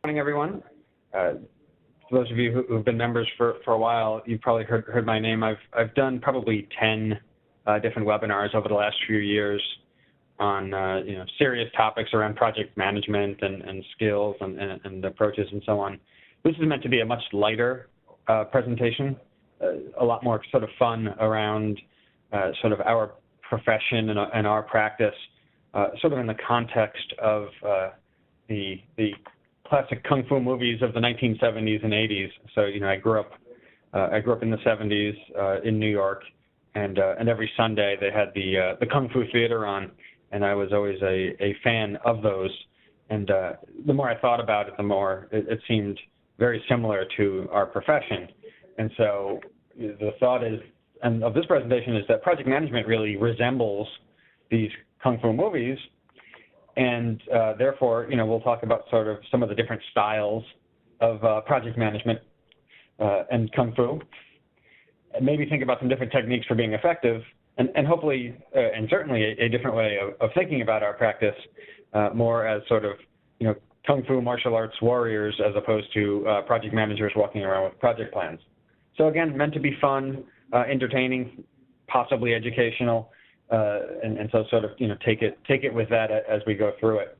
Morning, everyone. For those of you who've been members for a while, you've probably heard my name. I've done probably 10 different webinars over the last few years on serious topics around project management and skills and approaches and so on. This is meant to be a much lighter presentation, a lot more sort of fun around sort of our profession and our practice, sort of in the context of the classic kung fu movies of the 1970s and 80s. So I grew up in the 70s in New York, and every Sunday they had the Kung Fu Theater on, and I was always a fan of those. And the more I thought about it, the more it seemed very similar to our profession. And so the thought is, and of this presentation, is that project management really resembles these kung fu movies. And therefore, we'll talk about sort of some of the different styles of project management and kung fu, and maybe think about some different techniques for being effective, and hopefully, and certainly a different way of thinking about our practice, more as sort of, kung fu martial arts warriors as opposed to project managers walking around with project plans. So again, meant to be fun, entertaining, possibly educational. And so sort of, take it with that as we go through it.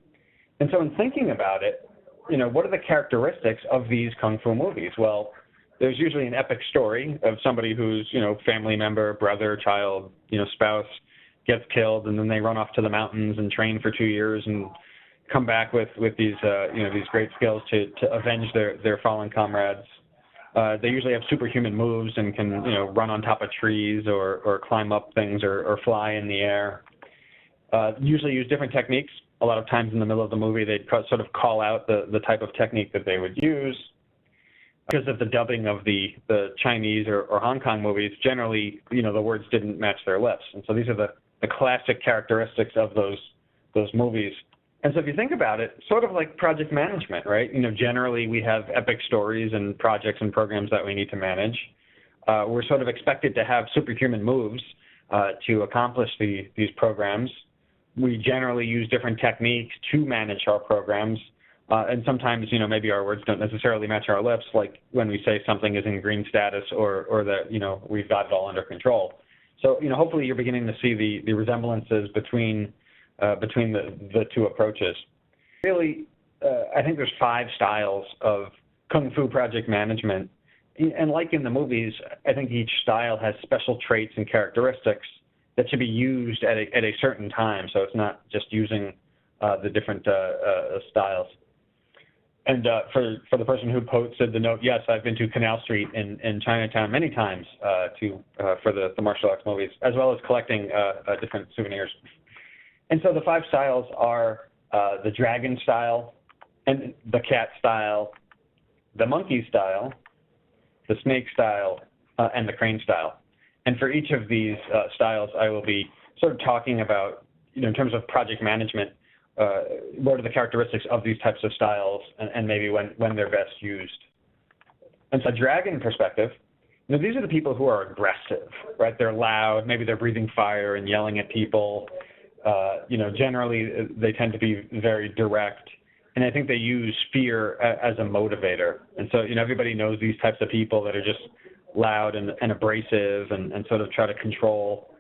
And so in thinking about it, what are the characteristics of these kung fu movies? Well, there's usually an epic story of somebody whose, family member, brother, child, spouse gets killed, and then they run off to the mountains and train for 2 years and come back with these, these great skills to avenge their fallen comrades. They usually have superhuman moves and can, run on top of trees or climb up things or fly in the air. Usually use different techniques. A lot of times in the middle of the movie, they'd sort of call out the type of technique that they would use. Because of the dubbing of the Chinese or Hong Kong movies, generally, the words didn't match their lips. And so these are the classic characteristics of those movies. And so if you think about it, sort of like project management, right? Generally we have epic stories and projects and programs that we need to manage. We're sort of expected to have superhuman moves to accomplish these programs. We generally use different techniques to manage our programs. And sometimes, maybe our words don't necessarily match our lips, like when we say something is in green status or that, we've got it all under control. So, hopefully you're beginning to see the resemblances between the two approaches. Really, I think there's 5 styles of kung fu project management. And like in the movies, I think each style has special traits and characteristics that should be used at a certain time. So it's not just using the different styles. And for the person who posted the note, yes, I've been to Canal Street in Chinatown many times for the martial arts movies, as well as collecting different souvenirs. And so the 5 styles are the dragon style, and the cat style, the monkey style, the snake style, and the crane style. And for each of these styles, I will be sort of talking about, in terms of project management, what are the characteristics of these types of styles and maybe when they're best used. And so dragon perspective, these are the people who are aggressive, right? They're loud, maybe they're breathing fire and yelling at people. Generally they tend to be very direct, and I think they use fear as a motivator. And so, everybody knows these types of people that are just loud and abrasive and sort of try to control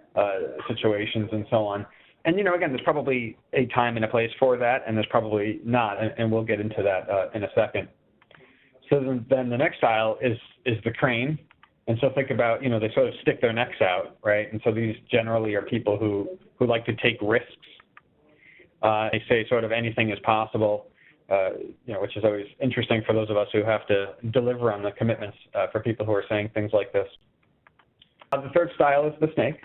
situations and so on. And, again, there's probably a time and a place for that, and there's probably not, and we'll get into that in a second. So then the next style is the crane. And so think about, they sort of stick their necks out, right? And so these generally are people who like to take risks. They say sort of anything is possible, which is always interesting for those of us who have to deliver on the commitments for people who are saying things like this. The third style is the snake.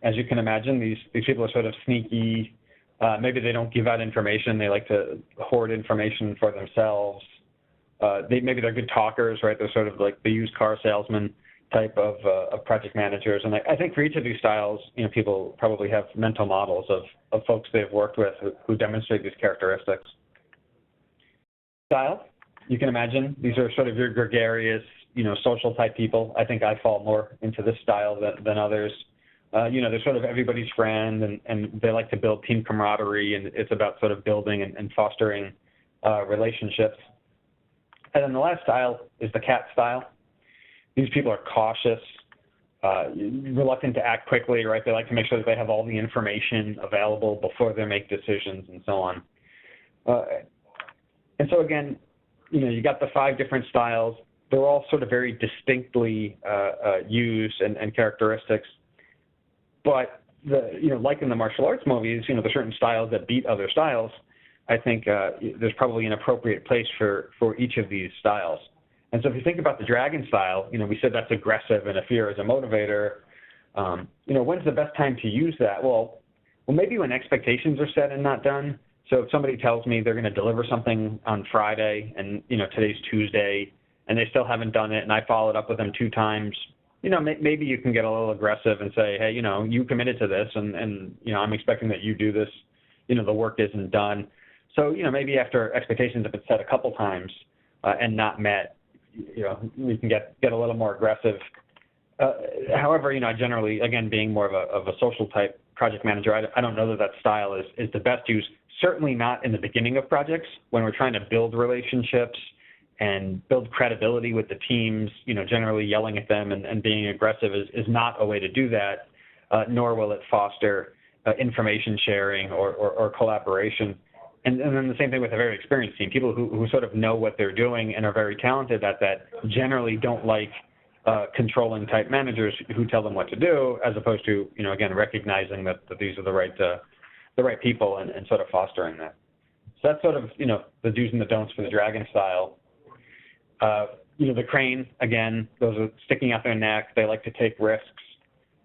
As you can imagine, these people are sort of sneaky. Maybe they don't give out information. They like to hoard information for themselves. Maybe they're good talkers, right? They're sort of like the used car salesman type of project managers. And I think for each of these styles, people probably have mental models of folks they've worked with who demonstrate these characteristics. Style, you can imagine, these are sort of your gregarious, social type people. I think I fall more into this style than others. They're sort of everybody's friend, and they like to build team camaraderie, and it's about sort of building and fostering relationships. And then the last style is the cat style. These people are cautious, reluctant to act quickly, right? They like to make sure that they have all the information available before they make decisions and so on. And so again, you got the 5 different styles. They're all sort of very distinctly used and characteristics. But like in the martial arts movies, there's certain styles that beat other styles. I think there's probably an appropriate place for each of these styles. And so if you think about the dragon style, we said that's aggressive and a fear as a motivator. When's the best time to use that? Well, maybe when expectations are set and not done. So if somebody tells me they're going to deliver something on Friday and, today's Tuesday and they still haven't done it and I followed up with them 2 times, maybe you can get a little aggressive and say, hey, you committed to this and I'm expecting that you do this, the work isn't done. So, maybe after expectations have been set a couple times and not met, we can get a little more aggressive. However, generally, again, being more of a social type project manager, I don't know that style is the best use. Certainly not in the beginning of projects when we're trying to build relationships and build credibility with the teams. Generally yelling at them and being aggressive is not a way to do that, nor will it foster information sharing or collaboration. And then the same thing with a very experienced team. People who sort of know what they're doing and are very talented at that generally don't like controlling type managers who tell them what to do, as opposed to, again, recognizing that these are the right people and sort of fostering that. So that's sort of, the do's and the don'ts for the dragon style. The crane, again, those are sticking out their neck. They like to take risks.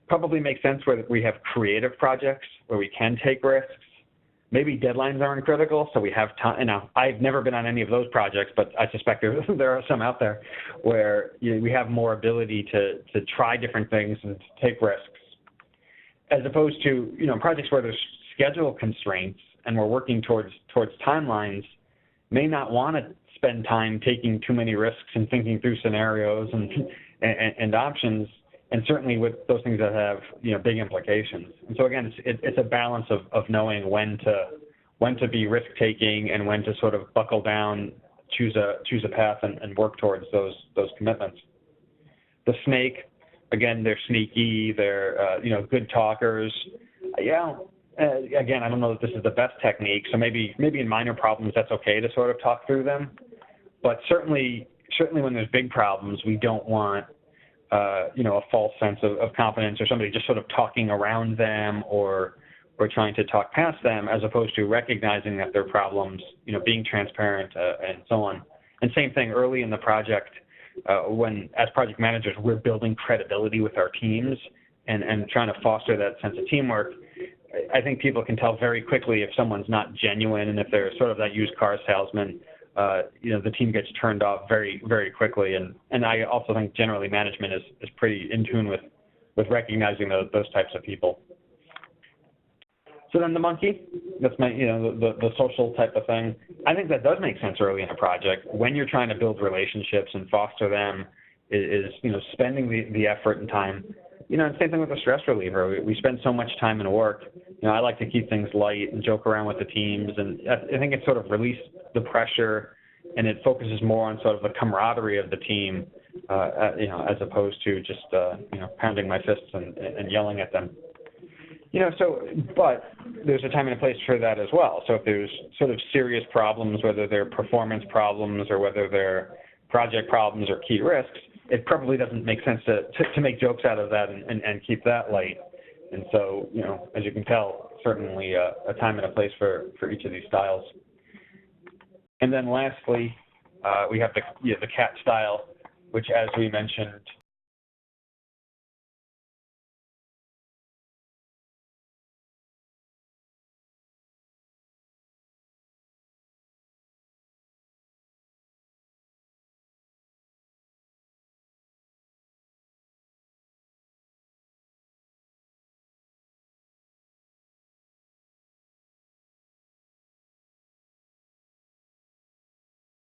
Probably makes sense where we have creative projects where we can take risks. Maybe deadlines aren't critical, so we have time. I've never been on any of those projects, but I suspect there are some out there where we have more ability to try different things and to take risks, as opposed to projects where there's schedule constraints and we're working towards timelines. May not want to spend time taking too many risks and thinking through scenarios and options. And certainly with those things that have big implications. And so again, it's a balance of knowing when to be risk taking and when to sort of buckle down, choose a path and work towards those commitments. The snake, again, they're sneaky. They're good talkers. Again, I don't know that this is the best technique. So maybe in minor problems that's okay to sort of talk through them. But certainly when there's big problems, we don't want a false sense of confidence or somebody just sort of talking around them or trying to talk past them, as opposed to recognizing that there are problems, being transparent and so on. And same thing early in the project, when as project managers, we're building credibility with our teams and trying to foster that sense of teamwork. I think people can tell very quickly if someone's not genuine and if they're sort of that used car salesman. The team gets turned off very, very quickly. And I also think generally management is pretty in tune with recognizing those types of people. So then the monkey, that's my, the social type of thing. I think that does make sense early in a project when you're trying to build relationships and foster them is spending the effort and time. And same thing with the stress reliever. We spend so much time in work. I like to keep things light and joke around with the teams. And I think it sort of releases the pressure and it focuses more on sort of the camaraderie of the team, as opposed to just, pounding my fists and yelling at them. But there's a time and a place for that as well. So if there's sort of serious problems, whether they're performance problems or whether they're project problems or key risks, it probably doesn't make sense to make jokes out of that and keep that light. And so, as you can tell, certainly a time and a place for each of these styles. And then lastly, we have the cat style, which, as we mentioned,